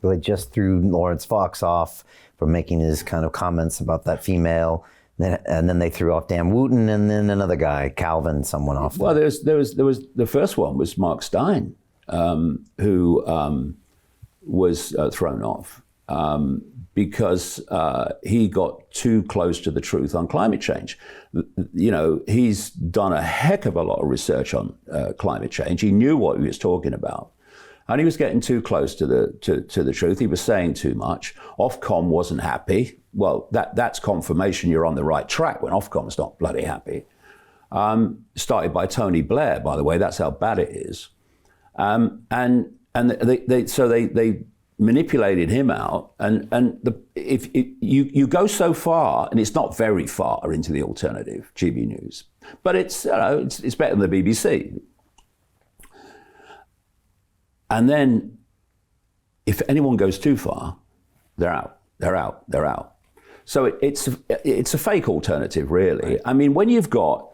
They just threw Lawrence Fox off for making his kind of comments about that female. And then they threw off Dan Wooten, and then another guy, Calvin, someone off. Well, there was the first one was Mark Stein, who was thrown off because he got too close to the truth on climate change. You know, he's done a heck of a lot of research on climate change. He knew what he was talking about. And he was getting too close to the truth. He was saying too much. Ofcom wasn't happy. Well, that's confirmation you're on the right track when Ofcom's not bloody happy. Started by Tony Blair, by the way. That's how bad it is. And they manipulated him out. If you go so far, and it's not very far into the alternative GB News, but it's better than the BBC. And then, if anyone goes too far, they're out. So it's a fake alternative, really. Right. I mean, when you've got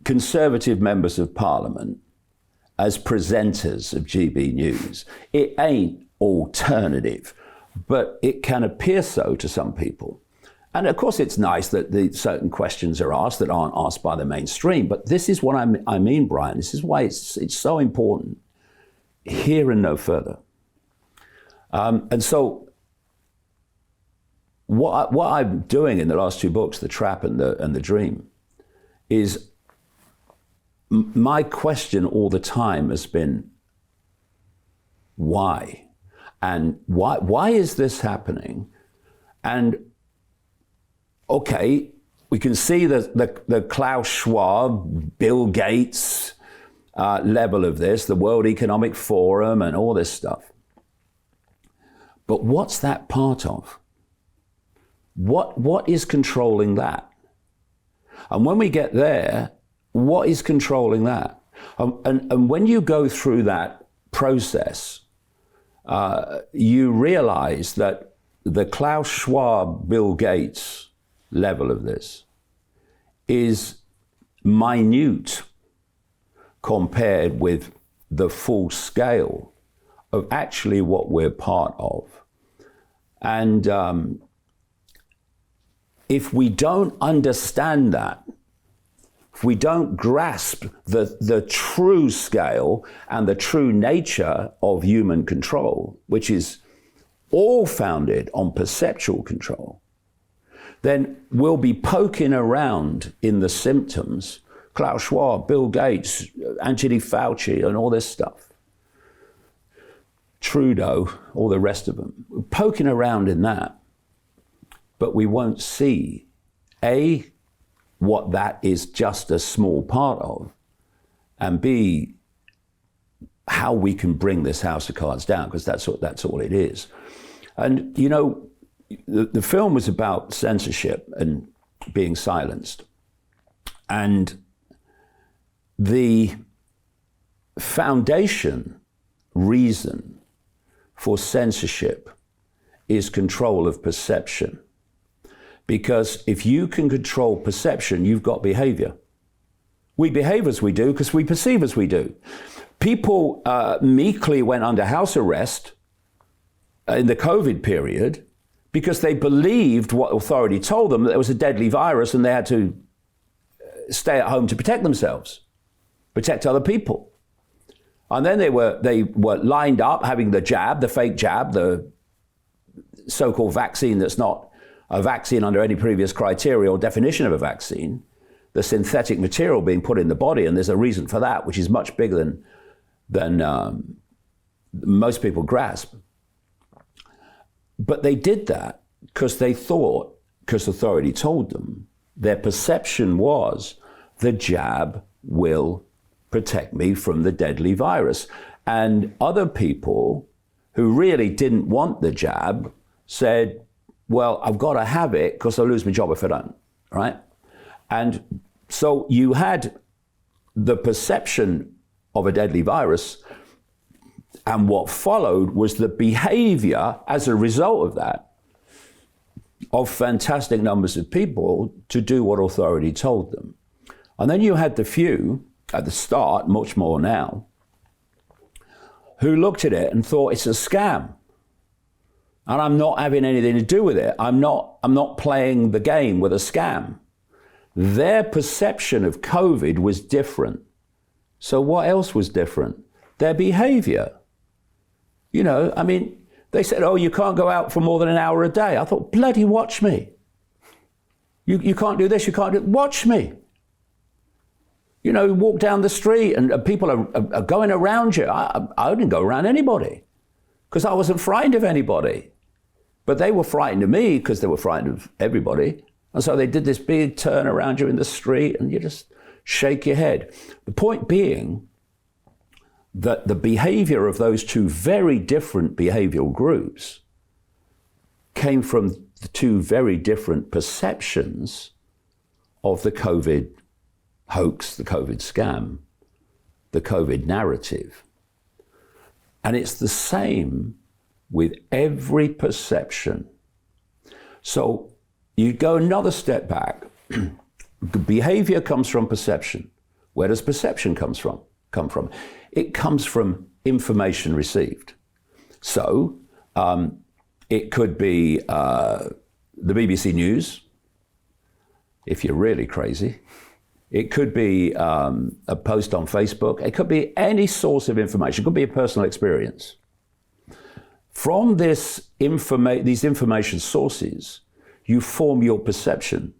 Conservative members of Parliament as presenters of GB News, it ain't alternative, but it can appear so to some people. And of course, it's nice that certain questions are asked that aren't asked by the mainstream. But this is what I mean, Brian. This is why it's so important. Here and no further. And so what I'm doing in the last two books, The Trap and the Dream, is my question all the time has been, why? And why is this happening? And okay, we can see the Klaus Schwab, Bill Gates level of this, the World Economic Forum and all this stuff. But what's that part of? What is controlling that? And when we get there, what is controlling that? And when you go through that process, you realize that the Klaus Schwab, Bill Gates level of this is minute compared with the full scale of actually what we're part of. And if we don't understand that, if we don't grasp the true scale and the true nature of human control, which is all founded on perceptual control, then we'll be poking around in the symptoms. Klaus Schwab, Bill Gates, Anthony Fauci, and all this stuff. Trudeau, all the rest of them. We're poking around in that, but we won't see, A, what that is just a small part of, and B, how we can bring this house of cards down, because that's all it is. And, you know, the film was about censorship and being silenced. And the foundation reason for censorship is control of perception. Because if you can control perception, you've got behavior. We behave as we do because we perceive as we do. People meekly went under house arrest in the COVID period because they believed what authority told them, that there was a deadly virus and they had to stay at home to protect themselves, protect other people. And then they were lined up having the jab, the fake jab, the so-called vaccine that's not a vaccine under any previous criteria or definition of a vaccine, the synthetic material being put in the body, and there's a reason for that, which is much bigger than most people grasp. But they did that because they thought, because authority told them, their perception was the jab will protect me from the deadly virus. And other people who really didn't want the jab said, well, I've got to have it because I'll lose my job if I don't, right? And so you had the perception of a deadly virus, and what followed was the behavior as a result of that of fantastic numbers of people to do what authority told them. And then you had the few at the start, much more now, who looked at it and thought it's a scam. And I'm not having anything to do with it. I'm not playing the game with a scam. Their perception of COVID was different. So what else was different? Their behavior. You know, I mean, they said, oh, you can't go out for more than an hour a day. I thought, bloody watch me. You can't do this, you can't do it. Watch me. You know, walk down the street and people are going around you. I didn't go around anybody because I wasn't frightened of anybody. But they were frightened of me because they were frightened of everybody. And so they did this big turn around you in the street and you just shake your head. The point being that the behavior of those two very different behavioral groups came from the two very different perceptions of the COVID hoax, the COVID scam, the COVID narrative. And it's the same with every perception. So you go another step back. Behavior comes from perception. Where does perception come from? It comes from information received. So it could be the BBC News, if you're really crazy. It could be a post on Facebook. It could be any source of information. It could be a personal experience. From these information sources, you form your perception.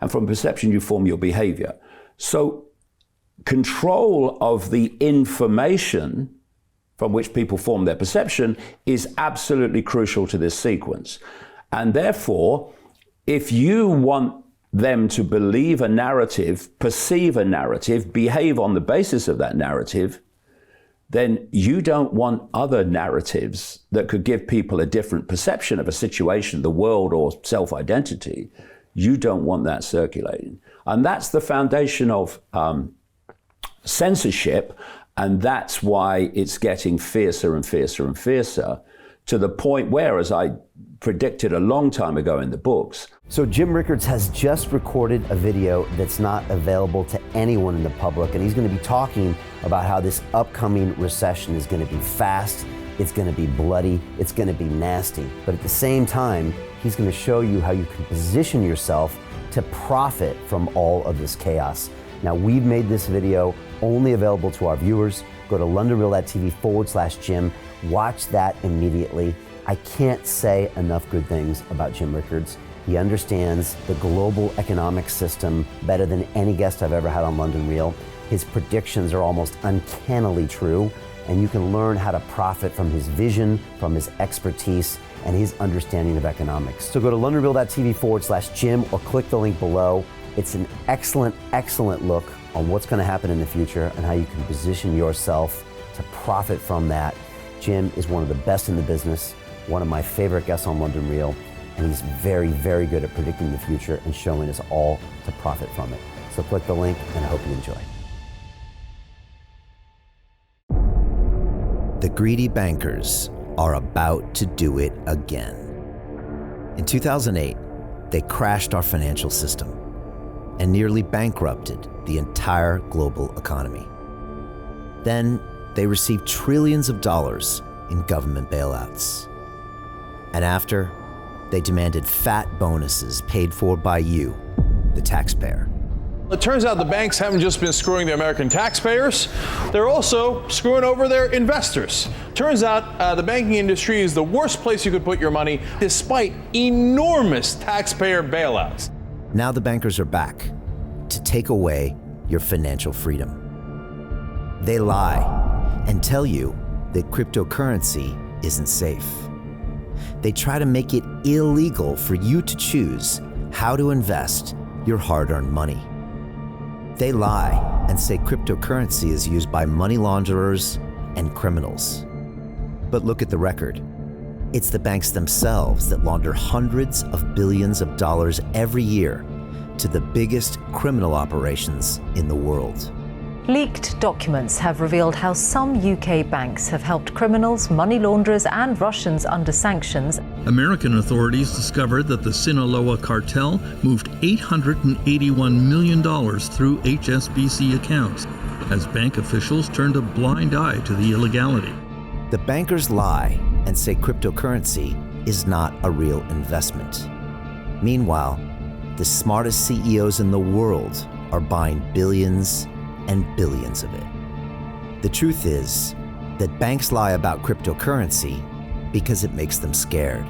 And from perception, you form your behavior. So control of the information from which people form their perception is absolutely crucial to this sequence. And therefore, if you want them to believe a narrative, perceive a narrative, behave on the basis of that narrative, then you don't want other narratives that could give people a different perception of a situation, the world, or self-identity. You don't want that circulating. And that's the foundation of censorship, and that's why it's getting fiercer and fiercer and fiercer, to the point where, as I predicted a long time ago in the books. So Jim Rickards has just recorded a video that's not available to anyone in the public, and he's going to be talking about how this upcoming recession is going to be fast, it's going to be bloody, it's going to be nasty. But at the same time, he's going to show you how you can position yourself to profit from all of this chaos. Now, we've made this video only available to our viewers. Go to londonreal.tv/Jim. Watch that immediately. I can't say enough good things about Jim Rickards. He understands the global economic system better than any guest I've ever had on London Real. His predictions are almost uncannily true, and you can learn how to profit from his vision, from his expertise, and his understanding of economics. So go to londonreal.tv/Jim or click the link below. It's an excellent, excellent look on what's going to happen in the future and how you can position yourself to profit from that. Jim is one of the best in the business, one of my favorite guests on London Real, and he's very, very good at predicting the future and showing us all to profit from it. So click the link, and I hope you enjoy. The greedy bankers are about to do it again. In 2008, they crashed our financial system and nearly bankrupted the entire global economy. Then they received trillions of dollars in government bailouts. And after, they demanded fat bonuses paid for by you, the taxpayer. It turns out the banks haven't just been screwing the American taxpayers, they're also screwing over their investors. Turns out the banking industry is the worst place you could put your money, despite enormous taxpayer bailouts. Now the bankers are back to take away your financial freedom. They lie and tell you that cryptocurrency isn't safe. They try to make it illegal for you to choose how to invest your hard-earned money. They lie and say cryptocurrency is used by money launderers and criminals. But look at the record. It's the banks themselves that launder hundreds of billions of dollars every year to the biggest criminal operations in the world. Leaked documents have revealed how some UK banks have helped criminals, money launderers and Russians under sanctions. American authorities discovered that the Sinaloa cartel moved $881 million through HSBC accounts as bank officials turned a blind eye to the illegality. The bankers lie and say cryptocurrency is not a real investment. Meanwhile, the smartest CEOs in the world are buying billions and billions of it. The truth is that banks lie about cryptocurrency because it makes them scared.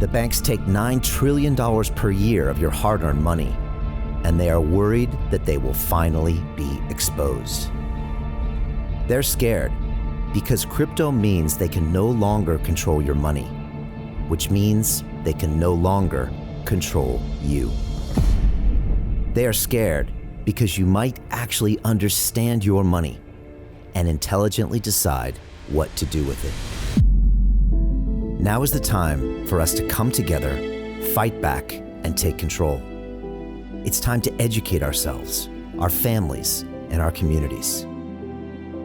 The banks take $9 trillion per year of your hard-earned money, and they are worried that they will finally be exposed. They're scared because crypto means they can no longer control your money, which means they can no longer control you. They are scared because you might actually understand your money and intelligently decide what to do with it. Now is the time for us to come together, fight back, and take control. It's time to educate ourselves, our families, and our communities.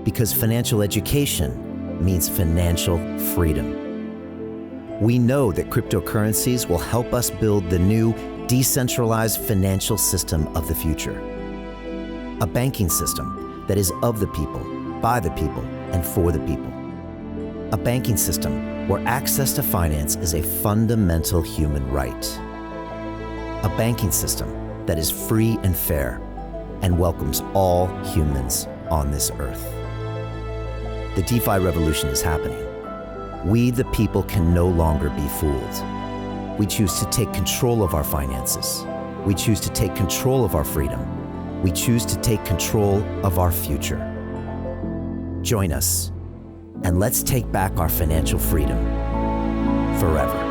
Because financial education means financial freedom. We know that cryptocurrencies will help us build the new decentralized financial system of the future. A banking system that is of the people, by the people, and for the people. A banking system where access to finance is a fundamental human right. A banking system that is free and fair and welcomes all humans on this earth. The DeFi revolution is happening. We, the people, can no longer be fooled. We choose to take control of our finances. We choose to take control of our freedom. We choose to take control of our future. Join us, and let's take back our financial freedom forever.